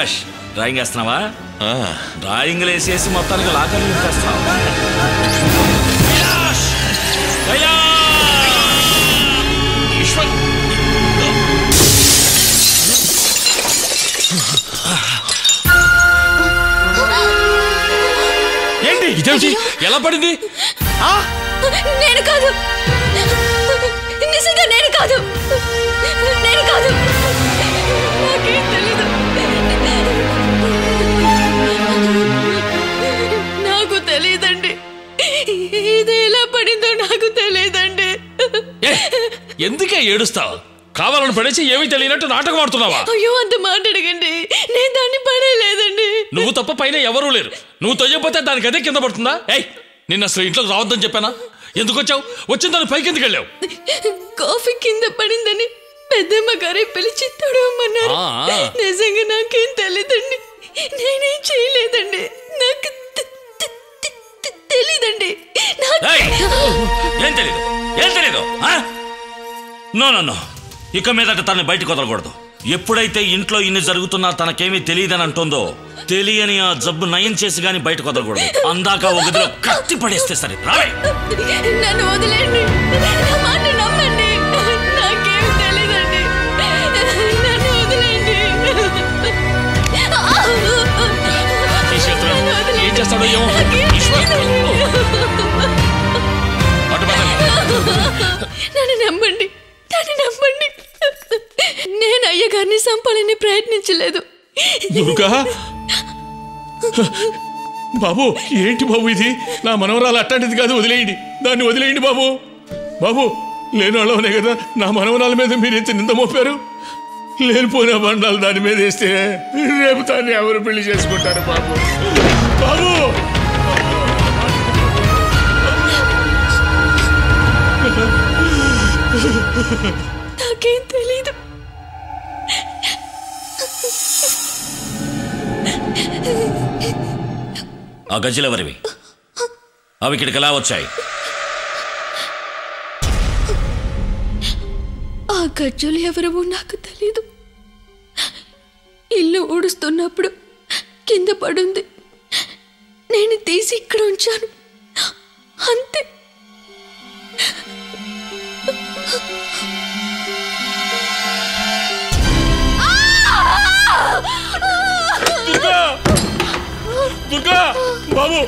Kailash drawing వేస్తున్నావా? డ్రాయింగ్లు వేసేసి మొత్తానికి లాకర్లు నింపేస్తావు. ఏంటి ఇదేంటి? ఎలా పడింది? నేను కాదు, నిజంగా నేను కాదు, నేను కాదు, నాకేం తెలీదు, నాకు తెలీదండి. ఇది ఎలా పడిందో నాకు తెలీదండి. ఎందుకే ఏడుస్తావు? కావాలని పడేసి ఏమీ తెలియనట్టు నాటకం ఆడుతున్నావా? అయ్యో అంత మాట అడగండి, నేను దాన్ని పడేయలేదండి. నువ్వు తప్ప పైన ఎవరూ లేరు. నువ్వు తొయ్యపోతే దానికి అదే కింద పడుతుందా? ఏయ్, నిన్న అసలు ఇంట్లోకి రావద్దని చెప్పానా? ఎందుకు వచ్చావు? వచ్చిన దాన్ని పైకి ఎందుకు వెళ్ళావు? కాఫీ కింద పడిందని పెద్దమ్మ గారే పిలిచి తడవమన్నారు. నిజంగా నాకేం తెలీదండి, నేనేం చేయలేదండి, నాకు తెలీదండి. ఏం తెలీదు? ఏం తెలీదు? నో నో నో, ఇక మీదట తనని బయటకు వదలకూడదు. ఎప్పుడైతే ఇంట్లో ఇన్ని జరుగుతున్నా తనకేమీ తెలియదని అంటుందో, తెలియని ఆ జబ్బు నయం చేసి గాని బయటకు వదలకూడదు. అందాక ఒక గదిలో కత్తి పడేస్తే సరే. నన్ను వదిలేండి, నా మాట నమ్మండి, నాకేం తెలీదండి, నన్ను వదిలేండి. ఏం చేస్తాడో ఏమో. నన్ను నమ్మండి, నన్ను నమ్మండి. నేను అయ్యగారిని చంపాలని ప్రయత్నించలేదు. బాబు ఏంటి బాబు ఇది? నా మనవరాలు అట్లాంటిది కాదు, వదిలేయండి, దాన్ని వదిలేయండి బాబు. బాబు లేనివాళ్ళనే కదా నా మనవరాల మీద మీరు ఎంత నింద మోపారు. లేనిపోయిన బండాలు దాని మీద వేస్తే రేపు దాన్ని ఎవరు పెళ్లి చేసుకుంటారు బాబు? బాబు నాకేం తెలీదు. ఆ గజ్జలెవరివి? అవి ఇక్కడికి ఎలా వచ్చాయి? ఆ గజ్జలు ఎవరో నాకు తెలీదు. ఇల్లు ఊడుస్తున్నప్పుడు కింద పడుంది, నేను తీసి ఇక్కడ ఉంచాను, అంతే. దుర్గా బాబు,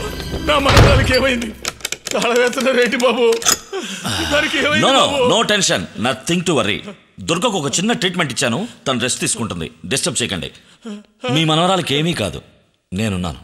నా మనవరాలకి ఏమైంది? తాళ వేస్తున్నారు ఏంటి బాబు? No tension, nothing to worry. దుర్గకు ఒక చిన్న ట్రీట్మెంట్ ఇచ్చాను, తను రెస్ట్ తీసుకుంటుంది. డిస్టర్బ్ చేయకండి. మీ మనవరాలకి ఏమీ కాదు, నేనున్నాను.